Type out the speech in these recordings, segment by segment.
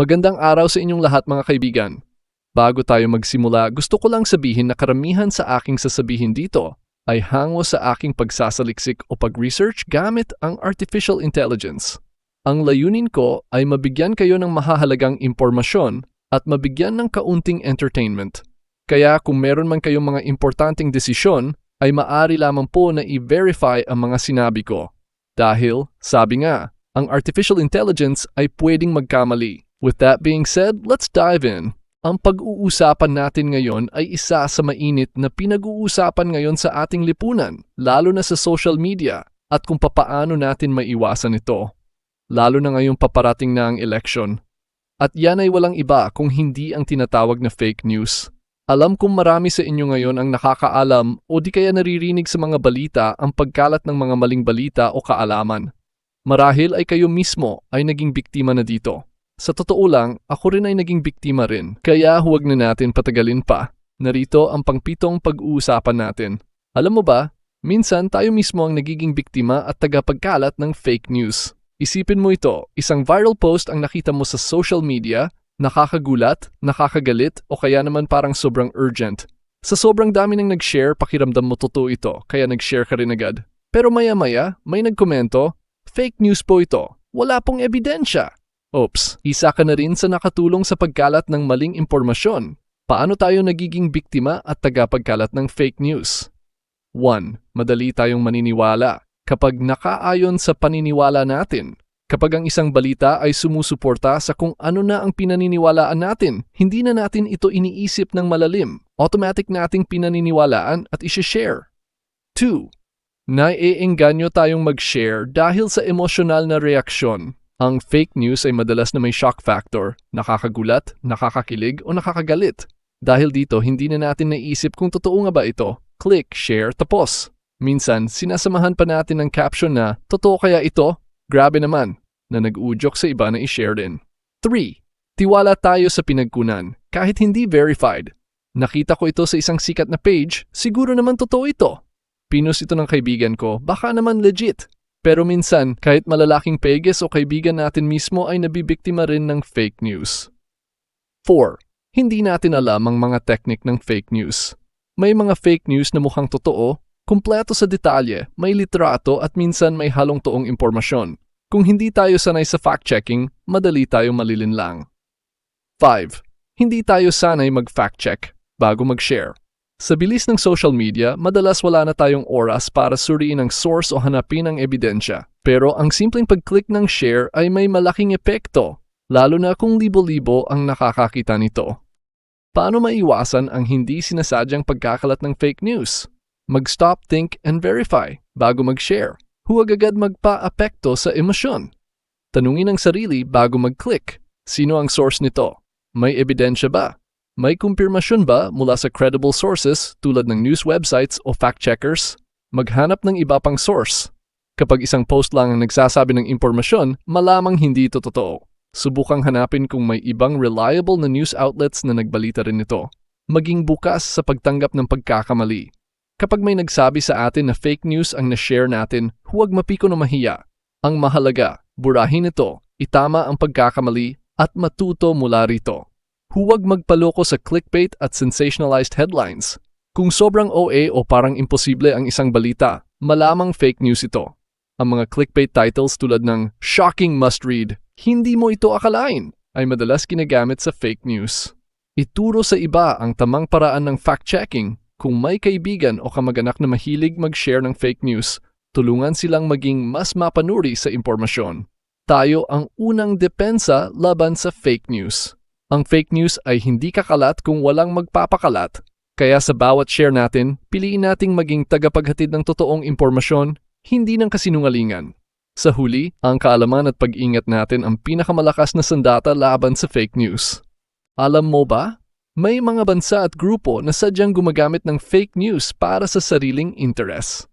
Magandang araw sa inyong lahat mga kaibigan. Bago tayo magsimula, gusto ko lang sabihin na karamihan sa aking sasabihin dito ay hango sa aking pagsasaliksik o pag-research gamit ang artificial intelligence. Ang layunin ko ay mabigyan kayo ng mahahalagang impormasyon at mabigyan ng kaunting entertainment. Kaya kung meron man kayong mga importanteng desisyon, ay maaari lamang po na i-verify ang mga sinabi ko. Dahil, sabi nga, ang artificial intelligence ay pwedeng magkamali. With that being said, let's dive in. Ang pag-uusapan natin ngayon ay isa sa mainit na pinag-uusapan ngayon sa ating lipunan, lalo na sa social media, at kung papaano natin maiwasan ito. Lalo na ngayong paparating na ang election. At yan ay walang iba kung hindi ang tinatawag na fake news. Alam kong marami sa inyo ngayon ang nakakaalam o di kaya naririnig sa mga balita ang pagkalat ng mga maling balita o kaalaman. Marahil ay kayo mismo ay naging biktima na dito. Sa totoo lang, ako rin ay naging biktima rin, kaya huwag na natin patagalin pa. Narito ang pangpitong pag-uusapan natin. Alam mo ba, minsan tayo mismo ang nagiging biktima at tagapagkalat ng fake news. Isipin mo ito, isang viral post ang nakita mo sa social media, nakakagulat, nakakagalit, o kaya naman parang sobrang urgent. Sa sobrang dami ng nag-share, pakiramdam mo totoo ito, kaya nag-share ka rin agad. Pero maya-maya, may nagkomento, fake news po ito, wala pong ebidensya. Oops, isa ka na rin sa nakatulong sa pagkalat ng maling impormasyon. Paano tayo nagiging biktima at tagapagkalat ng fake news? 1. Madali tayong maniniwala. Kapag nakaayon sa paniniwala natin, kapag ang isang balita ay sumusuporta sa kung ano na ang pinaniniwalaan natin, hindi na natin ito iniisip ng malalim. Automatic nating pinaniniwalaan at isishare. 2. Naiengganyo tayong mag-share dahil sa emosyonal na reaksyon. Ang fake news ay madalas na may shock factor, nakakagulat, nakakakilig o nakakagalit. Dahil dito, hindi na natin naisip kung totoo nga ba ito. Click, share, tapos. Minsan, sinasamahan pa natin ng caption na, totoo kaya ito? Grabe naman, na nag-udyok sa iba na i-share din. 3. Tiwala tayo sa pinagkunan, kahit hindi verified. Nakita ko ito sa isang sikat na page, siguro naman totoo ito. Pinost ito ng kaibigan ko, baka naman legit. Pero minsan, kahit malalaking pages o kaibigan natin mismo ay nabibiktima rin ng fake news. 4. Hindi natin alam ang mga teknik ng fake news. May mga fake news na mukhang totoo, kumpleto sa detalye, may litrato at minsan may halong toong impormasyon. Kung hindi tayo sanay sa fact-checking, madali tayo malilinlang. 5. Hindi tayo sanay mag-fact-check bago mag-share. Sa bilis ng social media, madalas wala na tayong oras para suriin ang source o hanapin ang ebidensya. Pero ang simpleng pag-click ng share ay may malaking epekto, lalo na kung libo-libo ang nakakakita nito. Paano maiwasan ang hindi sinasadyang pagkakalat ng fake news? Mag-stop, think, and verify bago mag-share. Huwag agad magpa-apekto sa emosyon. Tanungin ang sarili bago mag-click. Sino ang source nito? May ebidensya ba? May kumpirmasyon ba mula sa credible sources tulad ng news websites o fact-checkers? Maghanap ng iba pang source. Kapag isang post lang ang nagsasabi ng impormasyon, malamang hindi ito totoo. Subukang hanapin kung may ibang reliable na news outlets na nagbalita rin nito. Maging bukas sa pagtanggap ng pagkakamali. Kapag may nagsabi sa atin na fake news ang na-share natin, huwag mapiko na mahiya. Ang mahalaga, burahin ito, itama ang pagkakamali at matuto mula rito. Huwag magpaloko sa clickbait at sensationalized headlines. Kung sobrang OA o parang imposible ang isang balita, malamang fake news ito. Ang mga clickbait titles tulad ng "Shocking Must Read", hindi mo ito akalain, ay madalas ginagamit sa fake news. Ituro sa iba ang tamang paraan ng fact-checking. Kung may kaibigan o kamag-anak na mahilig mag-share ng fake news, tulungan silang maging mas mapanuri sa impormasyon. Tayo ang unang depensa laban sa fake news. Ang fake news ay hindi kakalat kung walang magpapakalat. Kaya sa bawat share natin, piliin nating maging tagapaghatid ng totoong impormasyon, hindi ng kasinungalingan. Sa huli, ang kaalaman at pag-ingat natin ang pinakamalakas na sandata laban sa fake news. Alam mo ba? May mga bansa at grupo na sadyang gumagamit ng fake news para sa sariling interes.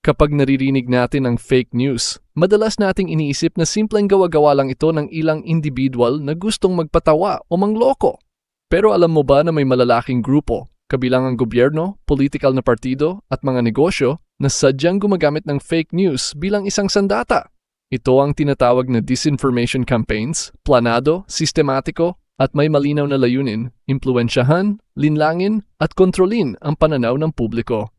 Kapag naririnig natin ang fake news, madalas nating iniisip na simpleng gawa-gawa lang ito ng ilang individual na gustong magpatawa o mangloko. Pero alam mo ba na may malalaking grupo, kabilang ang gobyerno, politikal na partido at mga negosyo na sadyang gumagamit ng fake news bilang isang sandata? Ito ang tinatawag na disinformation campaigns, planado, sistematiko, at may malinaw na layunin, impluwensyahan, linlangin, at kontrolin ang pananaw ng publiko.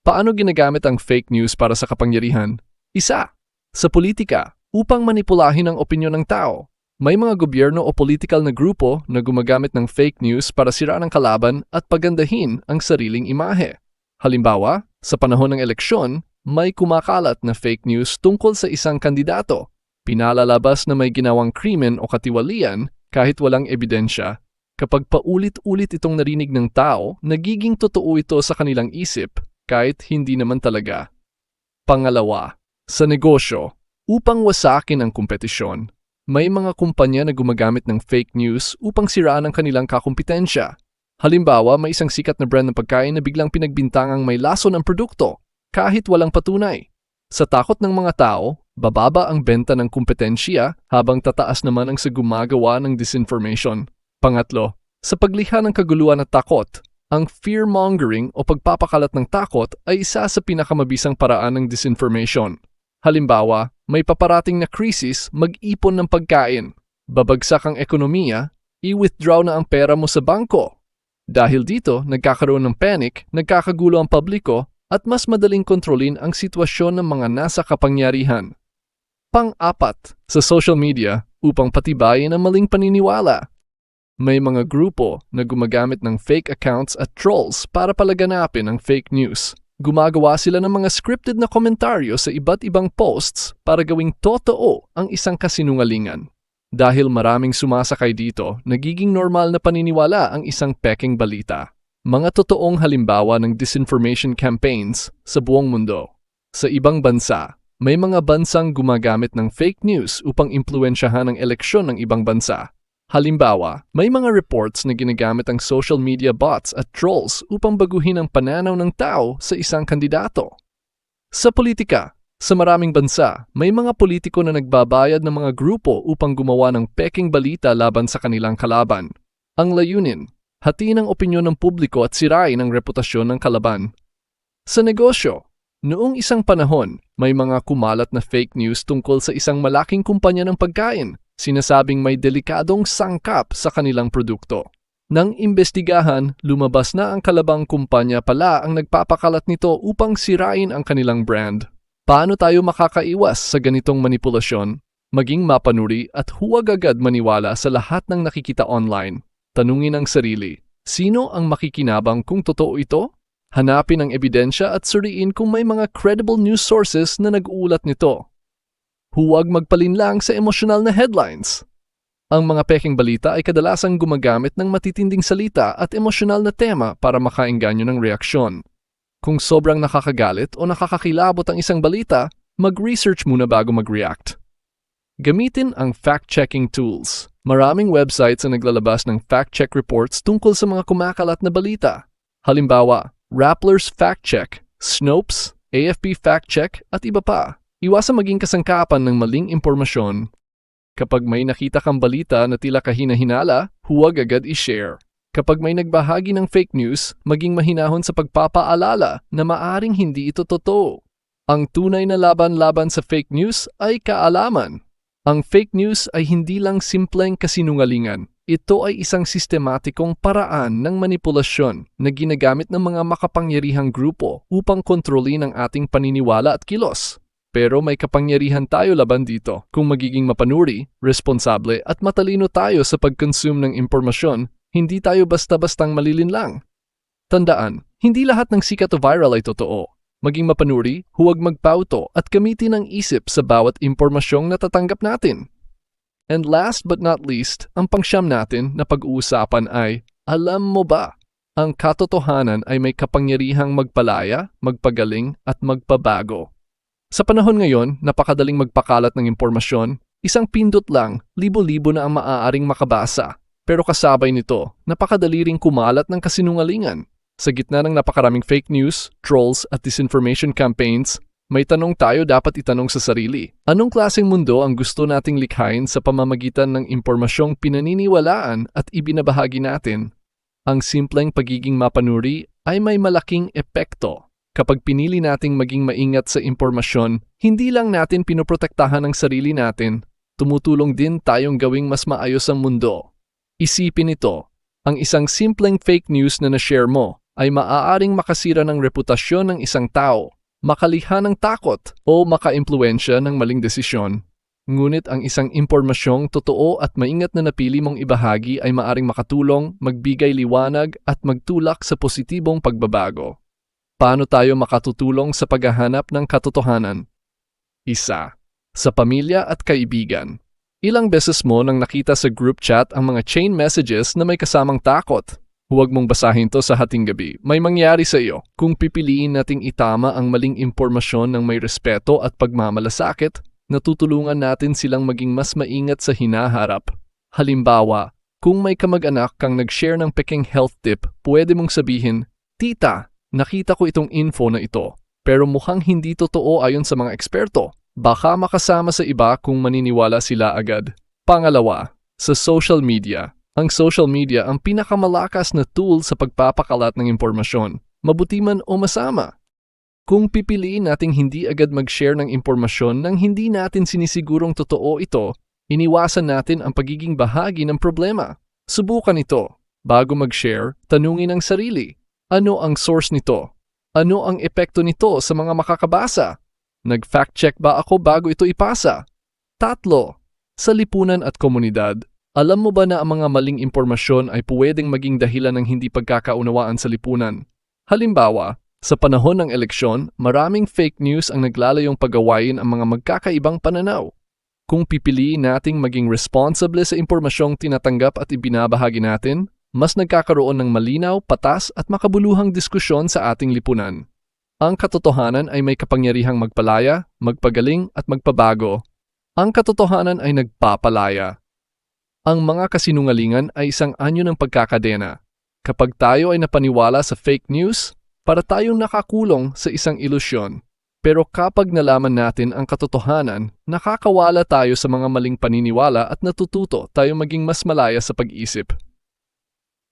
Paano ginagamit ang fake news para sa kapangyarihan? Isa, sa politika, upang manipulahin ang opinyon ng tao. May mga gobyerno o political na grupo na gumagamit ng fake news para siraan ang kalaban at pagandahin ang sariling imahe. Halimbawa, sa panahon ng eleksyon, may kumakalat na fake news tungkol sa isang kandidato. Pinalalabas na may ginawang krimen o katiwalian kahit walang ebidensya. Kapag paulit-ulit itong narinig ng tao, nagiging totoo ito sa kanilang isip kahit hindi naman talaga. Pangalawa, sa negosyo, upang wasakin ang kompetisyon. May mga kumpanya na gumagamit ng fake news upang siraan ang kanilang kakumpetensya. Halimbawa, may isang sikat na brand ng pagkain na biglang pinagbintangang may lason ng produkto kahit walang patunay. Sa takot ng mga tao, bababa ang benta ng kompetensya habang tataas naman ang sa gumagawa ng disinformation. Pangatlo, sa pagliha ng kaguluhan at takot, ang fear-mongering o pagpapakalat ng takot ay isa sa pinakamabisang paraan ng disinformation. Halimbawa, may paparating na krisis, mag-ipon ng pagkain. Babagsak ang ekonomiya, i-withdraw na ang pera mo sa bangko. Dahil dito, nagkakaroon ng panic, nagkakagulo ang publiko, at mas madaling kontrolin ang sitwasyon ng mga nasa kapangyarihan. Pang-apat, sa social media, upang patibayin ang maling paniniwala. May mga grupo na gumagamit ng fake accounts at trolls para palaganapin ang fake news. Gumagawa sila ng mga scripted na komentaryo sa iba't ibang posts para gawing totoo ang isang kasinungalingan. Dahil maraming sumasakay dito, nagiging normal na paniniwala ang isang pekeng balita. Mga totoong halimbawa ng disinformation campaigns sa buong mundo. Sa ibang bansa, may mga bansang gumagamit ng fake news upang impluwensyahan ang eleksyon ng ibang bansa. Halimbawa, may mga reports na ginagamit ang social media bots at trolls upang baguhin ang pananaw ng tao sa isang kandidato. Sa politika, sa maraming bansa, may mga politiko na nagbabayad ng mga grupo upang gumawa ng peking balita laban sa kanilang kalaban. Ang layunin, hatiin ang opinyon ng publiko at sirain ang reputasyon ng kalaban. Sa negosyo, noong isang panahon, may mga kumalat na fake news tungkol sa isang malaking kumpanya ng pagkain. Sinasabing may delikadong sangkap sa kanilang produkto. Nang imbestigahan, lumabas na ang kalabang kumpanya pala ang nagpapakalat nito upang sirain ang kanilang brand. Paano tayo makakaiwas sa ganitong manipulasyon? Maging mapanuri at huwag agad maniwala sa lahat ng nakikita online. Tanungin ang sarili, sino ang makikinabang kung totoo ito? Hanapin ang ebidensya at suriin kung may mga credible news sources na nag-uulat nito. Huwag magpalinlang sa emosyonal na headlines. Ang mga peking balita ay kadalasang gumagamit ng matitinding salita at emosyonal na tema para makaengganyo ng reaksyon. Kung sobrang nakakagalit o nakakakilabot ang isang balita, mag-research muna bago mag-react. Gamitin ang fact-checking tools. Maraming websites ang naglalabas ng fact-check reports tungkol sa mga kumakalat na balita. Halimbawa, Rappler's Fact Check, Snopes, AFP Fact Check at iba pa. Iwasang maging kasangkapan ng maling impormasyon. Kapag may nakita kang balita na tila kahina-hinala, huwag agad i-share. Kapag may nagbahagi ng fake news, maging mahinahon sa pagpapaalala na maaring hindi ito totoo. Ang tunay na laban-laban sa fake news ay kaalaman. Ang fake news ay hindi lang simpleng kasinungalingan. Ito ay isang sistematikong paraan ng manipulasyon na ginagamit ng mga makapangyarihang grupo upang kontrolin ang ating paniniwala at kilos. Pero may kapangyarihan tayo laban dito kung magiging mapanuri, responsable at matalino tayo sa pag-consume ng impormasyon, hindi tayo basta-bastang malilinlang. Tandaan, hindi lahat ng sikat o viral ay totoo. Maging mapanuri, huwag magpauto at gamitin ang isip sa bawat impormasyong natatanggap natin. And last but not least, ang pangsyam natin na pag-uusapan ay, alam mo ba? Ang katotohanan ay may kapangyarihang magpalaya, magpagaling at magpabago. Sa panahon ngayon, napakadaling magpakalat ng impormasyon. Isang pindot lang, libo-libo na ang maaaring makabasa. Pero kasabay nito, napakadali ring kumalat ng kasinungalingan. Sa gitna ng napakaraming fake news, trolls at disinformation campaigns, may tanong tayo dapat itanong sa sarili. Anong klaseng mundo ang gusto nating likhain sa pamamagitan ng impormasyong pinaniniwalaan at ibinabahagi natin? Ang simpleng pagiging mapanuri ay may malaking epekto. Kapag pinili nating maging maingat sa impormasyon, hindi lang natin pinoprotektahan ang sarili natin, tumutulong din tayong gawing mas maayos ang mundo. Isipin ito, ang isang simpleng fake news na na-share mo ay maaaring makasira ng reputasyon ng isang tao, makaliha ng takot o makaimpluwensya ng maling desisyon. Ngunit ang isang impormasyong totoo at maingat na napili mong ibahagi ay maaring makatulong, magbigay liwanag at magtulak sa positibong pagbabago. Paano tayo makatutulong sa paghahanap ng katotohanan? 1. Sa pamilya at kaibigan. Ilang beses mo nang nakita sa group chat ang mga chain messages na may kasamang takot? Huwag mong basahin to sa hating gabi. May mangyari sa iyo. Kung pipiliin nating itama ang maling impormasyon ng may respeto at pagmamalasakit, natutulungan natin silang maging mas maingat sa hinaharap. Halimbawa, kung may kamag-anak kang nag-share ng peking health tip, pwede mong sabihin, "Tita, nakita ko itong info na ito, pero mukhang hindi totoo ayon sa mga eksperto. Baka makasama sa iba kung maniniwala sila agad." Pangalawa, sa social media. Ang social media ang pinakamalakas na tool sa pagpapakalat ng impormasyon, mabuti man o masama. Kung pipiliin nating hindi agad mag-share ng impormasyon nang hindi natin sinisigurong totoo ito, iniwasan natin ang pagiging bahagi ng problema. Subukan ito. Bago mag-share, tanungin ang sarili. Ano ang source nito? Ano ang epekto nito sa mga makakabasa? Nag-fact check ba ako bago ito ipasa? 3. Sa lipunan at komunidad. Alam mo ba na ang mga maling impormasyon ay pwedeng maging dahilan ng hindi pagkakaunawaan sa lipunan? Halimbawa, sa panahon ng eleksyon, maraming fake news ang naglalayong pagawain ang mga magkakaibang pananaw. Kung pipiliin nating maging responsable sa impormasyong tinatanggap at ibinabahagi natin, mas nagkakaroon ng malinaw, patas at makabuluhang diskusyon sa ating lipunan. Ang katotohanan ay may kapangyarihang magpalaya, magpagaling at magpabago. Ang katotohanan ay nagpapalaya. Ang mga kasinungalingan ay isang anyo ng pagkakadena. Kapag tayo ay napaniwala sa fake news, para tayong nakakulong sa isang ilusyon. Pero kapag nalaman natin ang katotohanan, nakakawala tayo sa mga maling paniniwala at natututo tayo maging mas malaya sa pag-isip.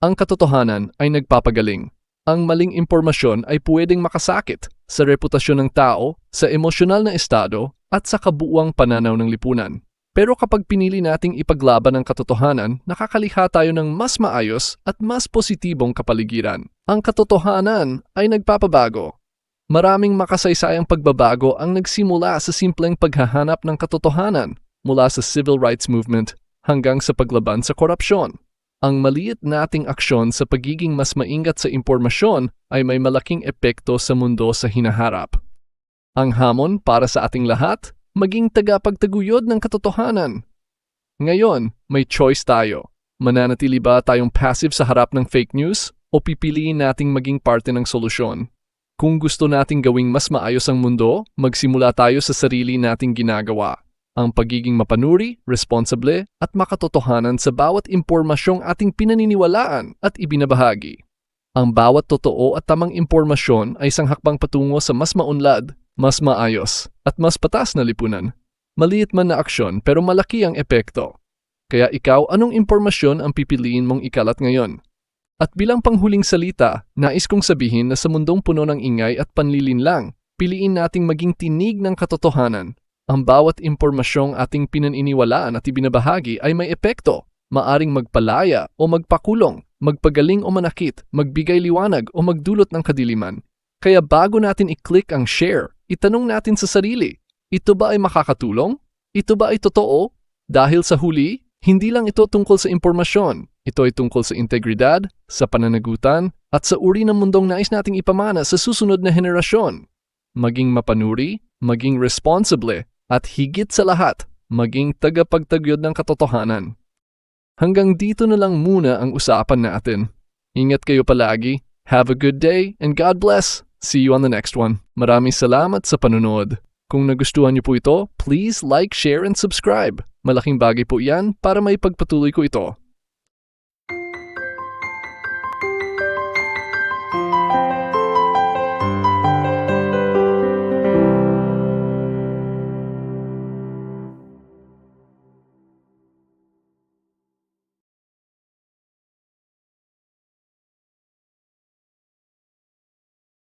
Ang katotohanan ay nagpapagaling. Ang maling impormasyon ay pwedeng makasakit sa reputasyon ng tao, sa emosyonal na estado, at sa kabuuang pananaw ng lipunan. Pero kapag pinili nating ipaglaban ang katotohanan, nakakalikha tayo ng mas maayos at mas positibong kapaligiran. Ang katotohanan ay nagpapabago. Maraming makasaysayang pagbabago ang nagsimula sa simpleng paghahanap ng katotohanan, mula sa civil rights movement hanggang sa paglaban sa korupsyon. Ang maliit nating aksyon sa pagiging mas maingat sa impormasyon ay may malaking epekto sa mundo sa hinaharap. Ang hamon para sa ating lahat, maging tagapagtaguyod ng katotohanan. Ngayon, may choice tayo. Mananatili ba tayong passive sa harap ng fake news o pipiliin nating maging parte ng solusyon? Kung gusto nating gawing mas maayos ang mundo, magsimula tayo sa sarili nating ginagawa. Ang pagiging mapanuri, responsable at makatotohanan sa bawat impormasyong ating pinaniniwalaan at ibinabahagi. Ang bawat totoo at tamang impormasyon ay isang hakbang patungo sa mas maunlad, mas maayos, at mas patas na lipunan. Maliit man na aksyon pero malaki ang epekto. Kaya ikaw, anong impormasyon ang pipiliin mong ikalat ngayon? At bilang panghuling salita, nais kong sabihin na sa mundong puno ng ingay at panlilinlang, piliin nating maging tinig ng katotohanan. Ang bawat impormasyong ating pinaniniwalaan at ibinabahagi ay may epekto. Maaring magpalaya o magpakulong, magpagaling o manakit, magbigay liwanag o magdulot ng kadiliman. Kaya bago natin i-click ang share, itanong natin sa sarili, ito ba ay makakatulong? Ito ba ay totoo? Dahil sa huli, hindi lang ito tungkol sa impormasyon. Ito ay tungkol sa integridad, sa pananagutan, at sa uri ng mundong nais nating ipamana sa susunod na henerasyon. Maging mapanuri, maging responsable, at higit sa lahat, maging tagapagtagyod ng katotohanan. Hanggang dito na lang muna ang usapan natin. Ingat kayo palagi. Have a good day and God bless. See you on the next one. Maraming salamat sa panunod. Kung nagustuhan niyo po ito, please like, share, and subscribe. Malaking bagay po yan para maipagpatuloy ko ito.